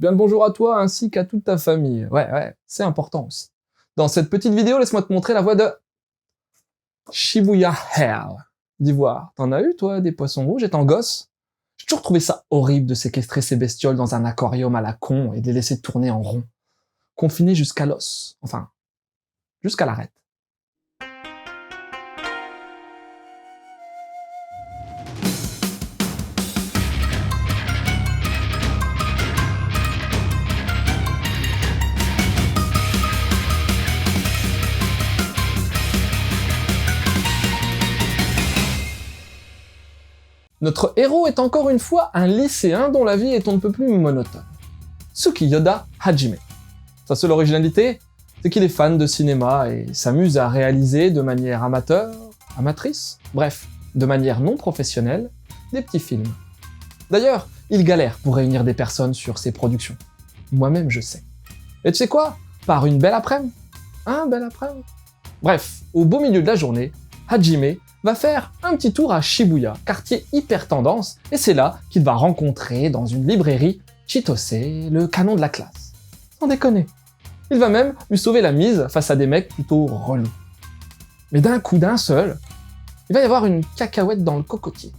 Bien le bonjour à toi ainsi qu'à toute ta famille. Ouais, c'est important aussi. Dans cette petite vidéo, laisse-moi te montrer la voix de Shibuya Hell d'Ivoire. T'en as eu, toi, des poissons rouges étant gosse? J'ai toujours trouvé ça horrible de séquestrer ces bestioles dans un aquarium à la con et de les laisser tourner en rond. Confinés jusqu'à l'os. Enfin, jusqu'à l'arête. Notre héros est encore une fois un lycéen dont la vie est on ne peut plus monotone. Tsukiyoda Hajime. Sa seule originalité, c'est qu'il est fan de cinéma et s'amuse à réaliser de manière amatrice, bref, de manière non professionnelle, des petits films. D'ailleurs, il galère pour réunir des personnes sur ses productions. Moi-même, je sais. Et tu sais quoi? Par une belle après-midi. Un bel après-midi. Bref, au beau milieu de la journée, Hajime va faire un petit tour à Shibuya, quartier hyper tendance, et c'est là qu'il va rencontrer dans une librairie Chitose, le canon de la classe. Sans déconner. Il va même lui sauver la mise face à des mecs plutôt relous. Mais d'un coup d'un seul, il va y avoir une cacahuète dans le cocotier.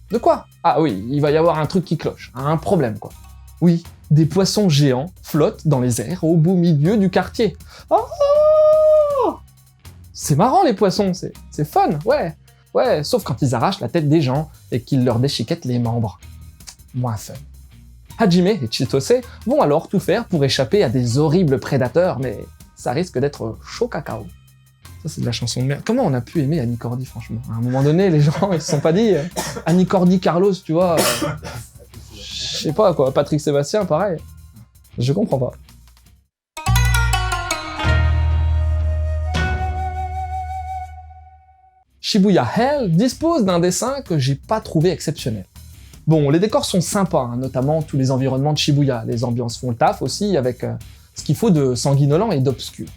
De quoi? Ah oui, il va y avoir un truc qui cloche, un problème quoi. Oui, des poissons géants flottent dans les airs au beau milieu du quartier. Oh! C'est marrant les poissons, c'est fun, ouais. Ouais, sauf quand ils arrachent la tête des gens et qu'ils leur déchiquettent les membres. Moins fun. Hajime et Chitose vont alors tout faire pour échapper à des horribles prédateurs, mais ça risque d'être chaud cacao. Ça c'est de la chanson de merde. Comment on a pu aimer Annie Cordy franchement? À un moment donné, les gens ils se sont pas dit Annie Cordy Carlos, tu vois. Je sais pas quoi, Patrick Sébastien, pareil. Je comprends pas. Shibuya Hell dispose d'un dessin que j'ai pas trouvé exceptionnel. Bon, les décors sont sympas, hein, notamment tous les environnements de Shibuya, les ambiances font le taf aussi avec ce qu'il faut de sanguinolent et d'obscur.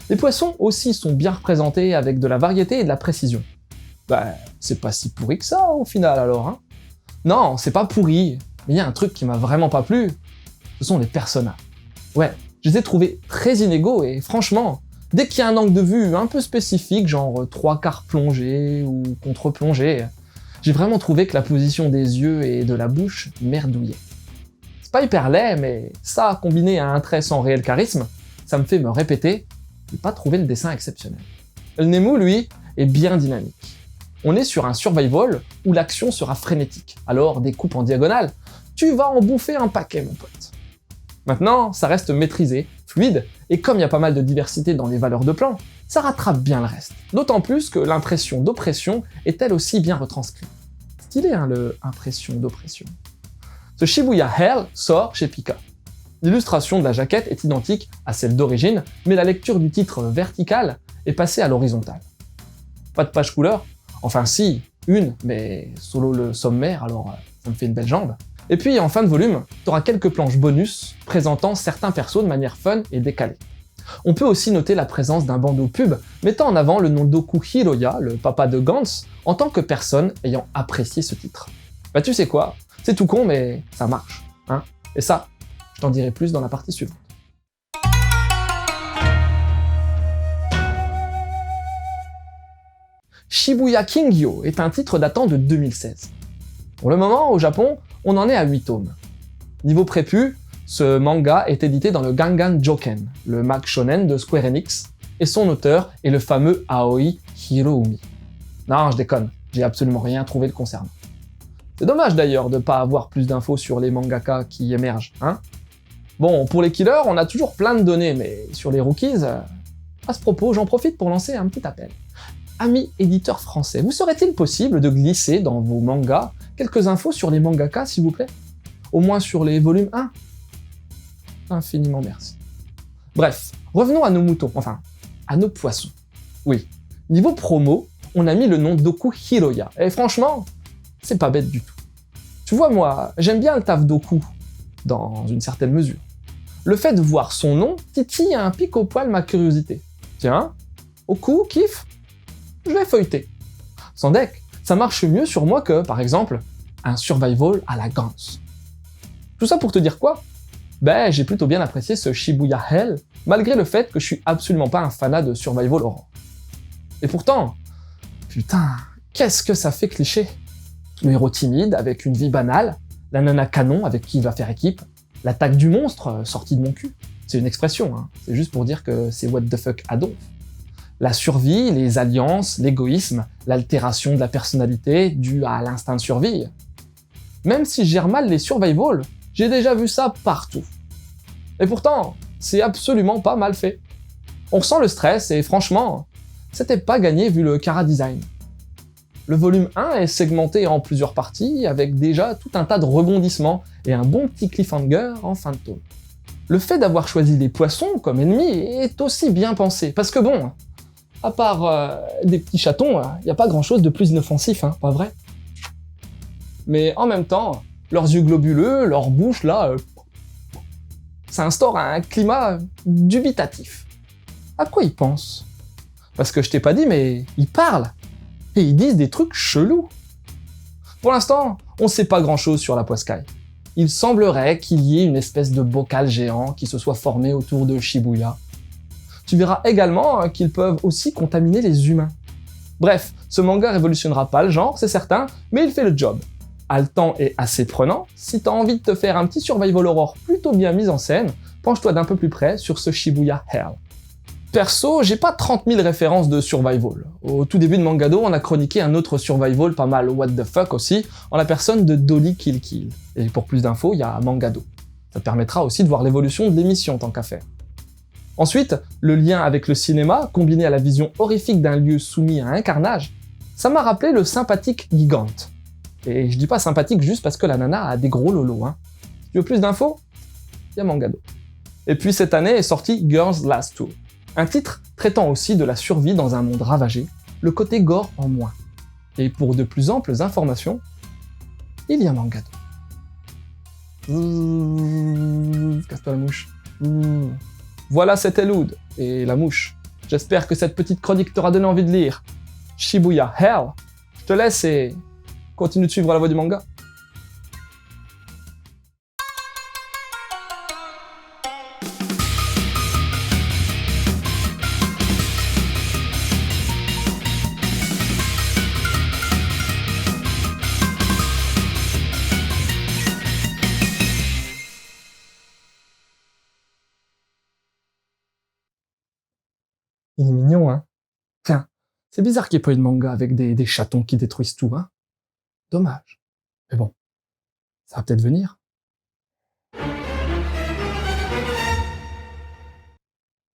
Les poissons aussi sont bien représentés avec de la variété et de la précision. Bah, c'est pas si pourri que ça au final alors, hein. Non, c'est pas pourri, mais il y a un truc qui m'a vraiment pas plu, ce sont les personnages. Ouais, je les ai trouvés très inégaux et franchement, dès qu'il y a un angle de vue un peu spécifique, genre 3/4 plongée ou contre-plongée, j'ai vraiment trouvé que la position des yeux et de la bouche merdouillait. C'est pas hyper laid, mais ça, combiné à un trait sans réel charisme, ça me fait me répéter, j'ai pas trouvé le dessin exceptionnel. Le Nemu, lui, est bien dynamique. On est sur un survival où l'action sera frénétique, alors des coupes en diagonale, tu vas en bouffer un paquet, mon pote. Maintenant, ça reste maîtrisé, fluide, et comme il y a pas mal de diversité dans les valeurs de plan, ça rattrape bien le reste. D'autant plus que l'impression d'oppression est elle aussi bien retranscrite. Stylé, hein, le impression d'oppression. Ce Shibuya Hell sort chez Pika. L'illustration de la jaquette est identique à celle d'origine, mais la lecture du titre vertical est passée à l'horizontale. Pas de page couleur? Enfin si, une, mais solo le sommaire, alors ça me fait une belle jambe. Et puis en fin de volume, t'auras quelques planches bonus présentant certains persos de manière fun et décalée. On peut aussi noter la présence d'un bandeau pub mettant en avant le nom d'Oku Hiroya, le papa de Gantz, en tant que personne ayant apprécié ce titre. Bah tu sais quoi, c'est tout con mais ça marche, hein. Et ça, je t'en dirai plus dans la partie suivante. Shibuya Kingyo est un titre datant de 2016. Pour le moment, au Japon, on en est à 8 tomes. Niveau prépu, ce manga est édité dans le Gangan Joken, le mag shonen de Square Enix, et son auteur est le fameux Aoi Hiroumi. Non, je déconne, j'ai absolument rien trouvé le concernant. C'est dommage d'ailleurs de pas avoir plus d'infos sur les mangaka qui émergent, hein. Bon, pour les killers, on a toujours plein de données, mais sur les rookies, à ce propos, j'en profite pour lancer un petit appel. Amis éditeurs français, vous serait-il possible de glisser dans vos mangas quelques infos sur les mangaka, s'il vous plaît? Au moins sur les volumes 1. Infiniment merci. Bref, revenons à nos moutons, enfin, à nos poissons. Oui, niveau promo, on a mis le nom d'Oku Hiroya, et franchement, c'est pas bête du tout. Tu vois, moi, j'aime bien le taf d'Oku, dans une certaine mesure. Le fait de voir son nom titille un pic au poil ma curiosité. Tiens, Oku, kiff? Je vais feuilleter. Sans deck, ça marche mieux sur moi que, par exemple, un survival à la Gantz. Tout ça pour te dire quoi? Ben, j'ai plutôt bien apprécié ce Shibuya Hell, malgré le fait que je suis absolument pas un fanat de survival horror. Et pourtant, putain, qu'est-ce que ça fait cliché. Le héros timide avec une vie banale, la nana canon avec qui il va faire équipe, l'attaque du monstre sortie de mon cul. C'est une expression, hein. C'est juste pour dire que c'est what the fuck à donf. La survie, les alliances, l'égoïsme, l'altération de la personnalité due à l'instinct de survie. Même si je gère mal les survival, j'ai déjà vu ça partout. Et pourtant, c'est absolument pas mal fait. On ressent le stress et franchement, c'était pas gagné vu le chara design. Le volume 1 est segmenté en plusieurs parties avec déjà tout un tas de rebondissements et un bon petit cliffhanger en fin de tome. Le fait d'avoir choisi les poissons comme ennemis est aussi bien pensé, parce que bon, à part des petits chatons, y a pas grand chose de plus inoffensif, hein, pas vrai? Mais en même temps, leurs yeux globuleux, leur bouche là, ça instaure un climat dubitatif. À quoi ils pensent? Parce que je t'ai pas dit, mais ils parlent et ils disent des trucs chelous. Pour l'instant, on sait pas grand chose sur la Poiscaille. Il semblerait qu'il y ait une espèce de bocal géant qui se soit formé autour de Shibuya. Tu verras également qu'ils peuvent aussi contaminer les humains. Bref, ce manga révolutionnera pas le genre, c'est certain, mais il fait le job. Haletant et assez prenant, si t'as envie de te faire un petit survival horror plutôt bien mis en scène, penche-toi d'un peu plus près sur ce Shibuya Hell. Perso, j'ai pas 30 000 références de survival. Au tout début de Mangado, on a chroniqué un autre survival pas mal what the fuck aussi, en la personne de Dolly Kill Kill. Et pour plus d'infos, il y a Mangado. Ça te permettra aussi de voir l'évolution de l'émission tant qu'à faire. Ensuite, le lien avec le cinéma, combiné à la vision horrifique d'un lieu soumis à un carnage, ça m'a rappelé le sympathique Gigante. Et je dis pas sympathique juste parce que la nana a des gros lolos, hein. Tu veux plus d'infos? Il y a Mangado. Et puis cette année est sorti Girls Last Tour. Un titre traitant aussi de la survie dans un monde ravagé, le côté gore en moins. Et pour de plus amples informations, il y a Mangado. Casse-toi la mouche. Voilà, c'était Loud et la mouche. J'espère que cette petite chronique t'aura donné envie de lire Shibuya Hell. Je te laisse et continue de suivre la voie du manga. Il est mignon, hein? Tiens, c'est bizarre qu'il n'y ait pas eu de manga avec des chatons qui détruisent tout, hein? Dommage. Mais bon, ça va peut-être venir.